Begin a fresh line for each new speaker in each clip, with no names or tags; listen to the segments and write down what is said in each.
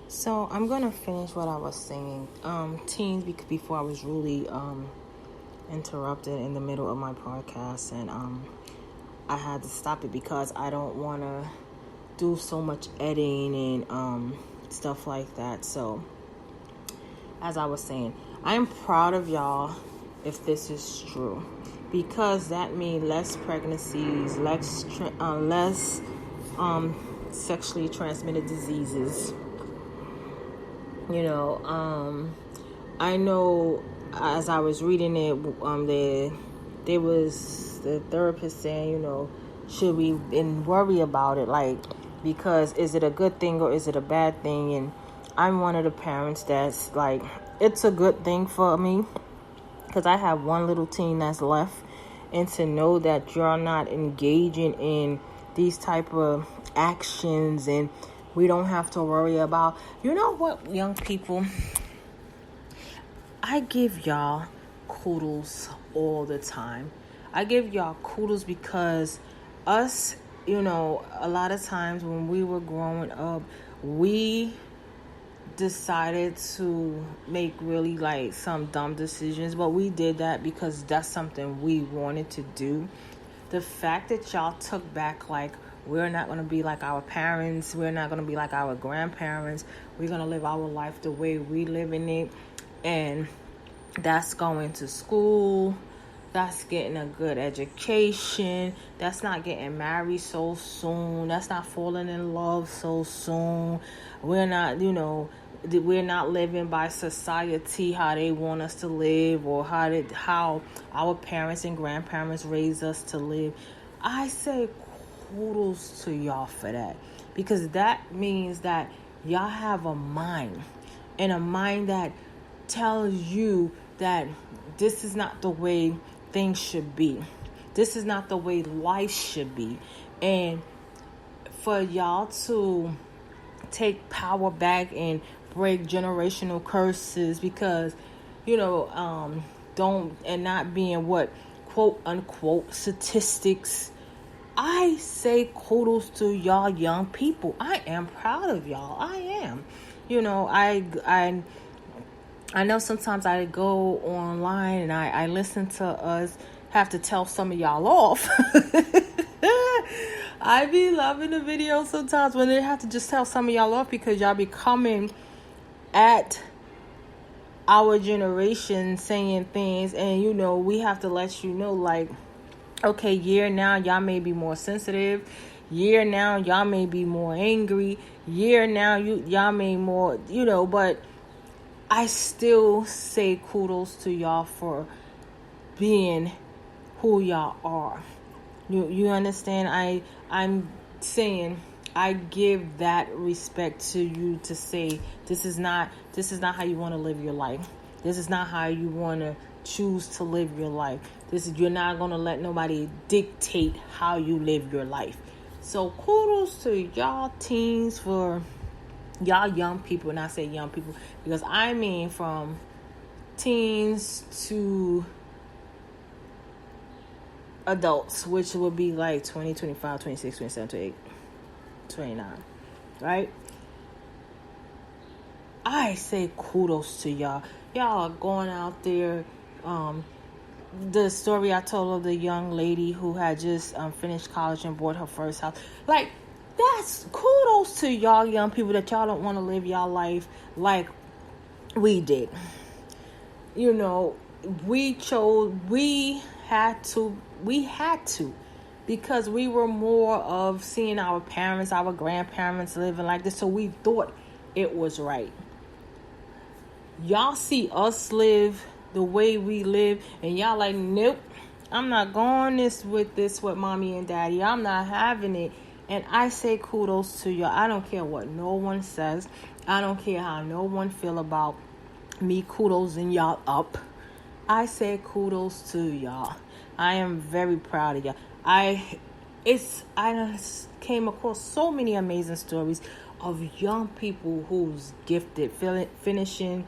So I'm gonna finish what I was saying. Teens, before I was really interrupted in the middle of my podcast, and I had to stop it because I don't want to do so much editing and stuff like that. So, as I was saying, I am proud of y'all if this is true, because that means less pregnancies, less sexually transmitted diseases. I know as I was reading it, there was the therapist saying, should we worry about it? Like, because is it a good thing or is it a bad thing? And I'm one of the parents that's like, it's a good thing for me because I have one little teen that's left. And to know that you're not engaging in these type of actions, and we don't have to worry about, what, young people, I give y'all kudos all the time. I give y'all kudos because us, a lot of times when we were growing up, we decided to make really like some dumb decisions, but we did that because that's something we wanted to do. The fact that y'all took back, like, we're not going to be like our parents, we're not going to be like our grandparents, we're going to live our life the way we live in it, and that's going to school, that's getting a good education, that's not getting married so soon, that's not falling in love so soon, we're not living by society how they want us to live, or how our parents and grandparents raised us to live. I say kudos to y'all for that, because that means that y'all have a mind, and a mind that tells you that this is not the way things should be. This is not the way life should be. And for y'all to take power back and break generational curses, because not being what quote unquote statistics. I say kudos to y'all young people. I am proud of y'all. I am. I know sometimes I go online and I listen to us have to tell some of y'all off. I be loving the videos sometimes when they have to just tell some of y'all off, because y'all be coming at our generation saying things, and we have to let you know, like, okay, year now y'all may be more sensitive, year now y'all may be more angry, year now y'all may more, but I still say kudos to y'all for being who y'all are. You understand? I'm saying I give that respect to you, to say this is not how you want to live your life. This is not how you want to choose to live your life. You're not going to let nobody dictate how you live your life. So kudos to y'all teens, for y'all young people, and I say young people because I mean from teens to adults, which would be like 20, 25, 26, 27, 28, 29, right? I say kudos to y'all. Y'all are going out there. The story I told of the young lady who had just finished college and bought her first house. Like, that's kudos to y'all young people, that y'all don't want to live y'all life like we did. We had to, because we were more of seeing our parents, our grandparents living like this, so we thought it was right. Y'all see us live the way we live, and y'all like, nope, I'm not going with mommy and daddy. I'm not having it. And I say kudos to y'all. I don't care what no one says. I don't care how no one feel about me kudosing y'all up. I say kudos to y'all. I am very proud of y'all. I came across so many amazing stories of young people who's gifted, finishing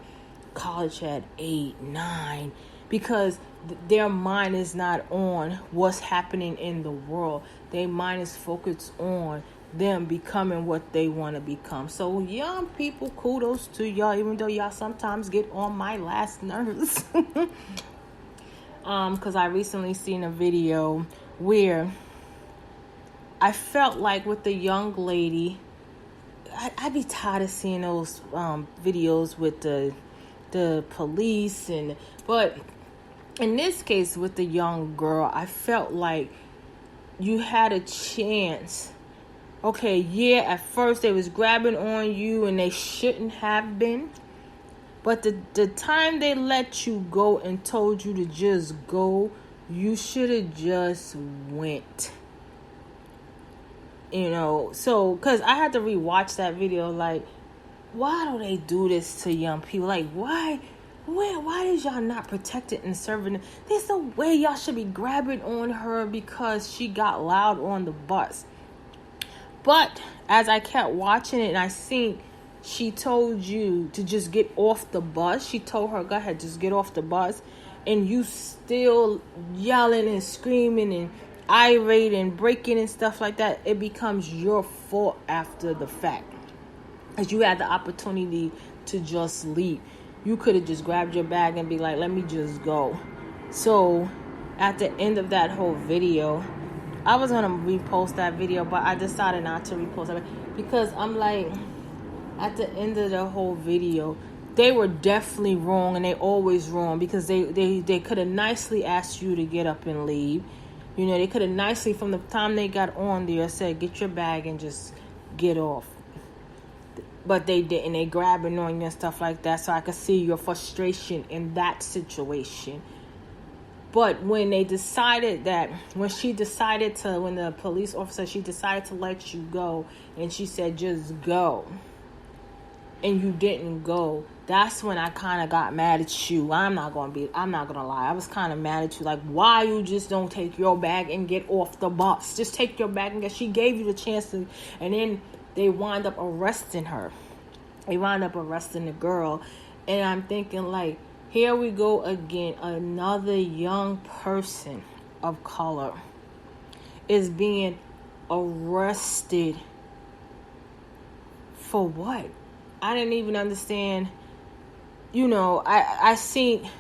college at 8, 9, because their mind is not on what's happening in the world. Their mind is focused on them becoming what they want to become. So young people, kudos to y'all, even though y'all sometimes get on my last nerves. Because I recently seen a video where I felt like with the young lady, I'd be tired of seeing those videos with the police, but in this case with the young girl, I felt like you had a chance. Okay, yeah, at first they was grabbing on you and they shouldn't have been. But the time they let you go and told you to just go, you should have just went. So, because I had to rewatch that video, like, why do they do this to young people? Like, why is y'all not protected and serving? There's no way y'all should be grabbing on her because she got loud on the bus. But as I kept watching it and I seen she told you to just get off the bus. She told her, go ahead, just get off the bus. And you still yelling and screaming and irate and breaking and stuff like that. It becomes your fault after the fact. Because you had the opportunity to just leave. You could have just grabbed your bag and be like, let me just go. So at the end of that whole video, I was going to repost that video, but I decided not to repost it because I'm like, at the end of the whole video, they were definitely wrong, and they always wrong because they could have nicely asked you to get up and leave. They could have nicely, from the time they got on there, said, get your bag and just get off. But they didn't. They grabbing on you and stuff like that, so I could see your frustration in that situation. But when the police officer, she decided to let you go, and she said, just go, and you didn't go, that's when I kind of got mad at you. I'm not going to lie. I was kind of mad at you. Like, why you just don't take your bag and get off the bus? Just take your bag and get, she gave you the chance to, and then they wind up arresting her. They wind up arresting the girl. And I'm thinking, like, here we go again. Another young person of color is being arrested for what? I didn't even understand. I seen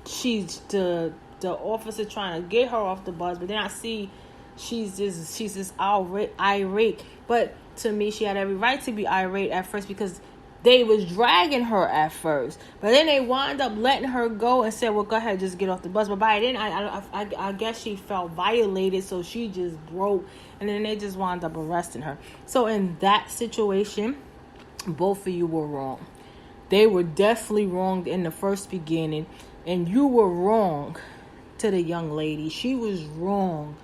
she's the officer trying to get her off the bus, but then I see she's just irate. But to me, she had every right to be irate at first because they was dragging her at first, but then they wound up letting her go and said, well, go ahead, just get off the bus. But by then, I guess she felt violated, so she just broke, and then they just wound up arresting her. So in that situation, both of you were wrong. They were definitely wrong in the first beginning, and you were wrong to the young lady. She was wrong.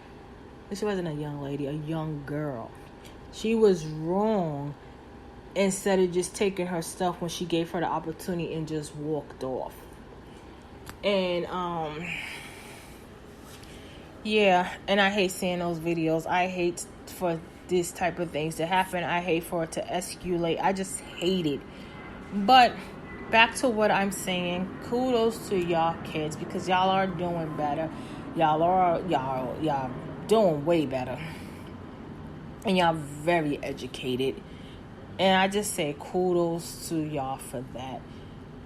She wasn't a young lady, a young girl. She was wrong instead of just taking her stuff when she gave her the opportunity and just walked off. And and I hate seeing those videos. I hate for this type of things to happen. I hate for it to escalate. I just hate it. But back to what I'm saying, kudos to y'all kids because y'all are doing better. Y'all doing way better. And y'all very educated. And I just say kudos to y'all for that.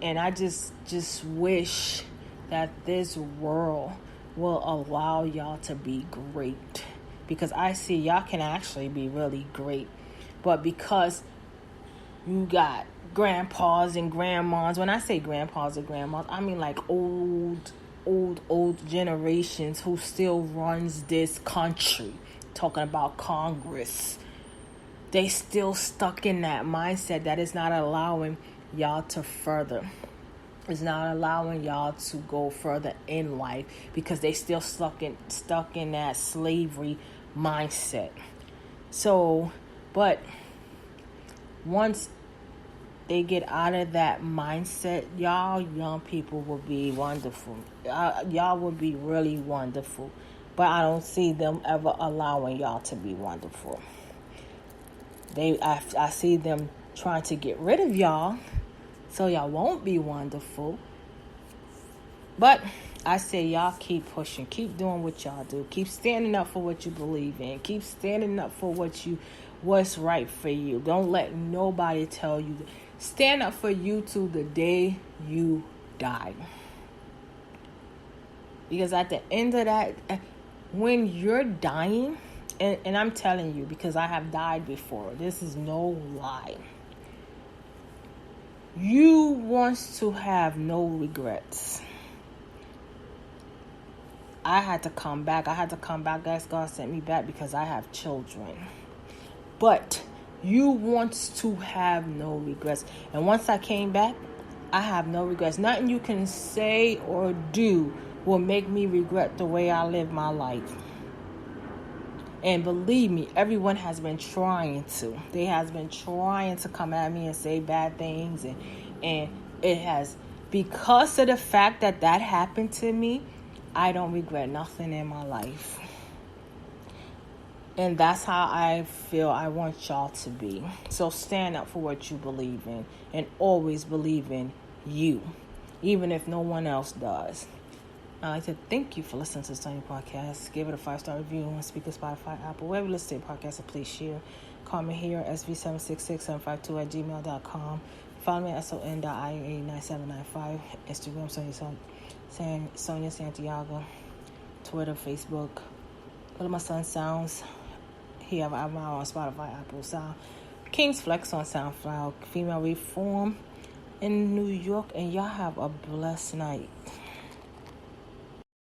And I just wish that this world will allow y'all to be great. Because I see y'all can actually be really great. But because you got grandpas and grandmas, when I say grandpas and grandmas, I mean like old generations who still runs this country. Talking about Congress. They still stuck in that mindset that is not allowing y'all to further. It's not allowing y'all to go further in life because they still stuck in that slavery mindset. So, but once they get out of that mindset, y'all young people will be wonderful. Y'all will be really wonderful. But I don't see them ever allowing y'all to be wonderful. I see them trying to get rid of y'all so y'all won't be wonderful. But I say y'all keep pushing. Keep doing what y'all do. Keep standing up for what you believe in. Keep standing up for what's right for you. Don't let nobody tell you. Stand up for you to the day you die. Because at the end of that, when you're dying, and I'm telling you because I have died before. This is no lie. You want to have no regrets. I had to come back. Guys, God sent me back because I have children. But you want to have no regrets. And once I came back, I have no regrets. Nothing you can say or do will make me regret the way I live my life. And believe me, everyone has been trying to. They has been trying to come at me and say bad things. And it has, because of the fact that happened to me, I don't regret nothing in my life. And that's how I feel I want y'all to be. So stand up for what you believe in. And always believe in you. Even if no one else does. I'd like to thank you for listening to the Sonya Podcast. Give it a 5-star review on Speaker, Spotify, Apple, wherever you listen to your podcast, and please share. Call me here, sv766752@gmail.com. Follow me at son.ia9795. Instagram, Sonya Santiago. Twitter, Facebook. Go to my son Sounds. He have an album on Spotify, Apple Sound. King's Flex on SoundCloud. Female Reform in New York. And y'all have a blessed night.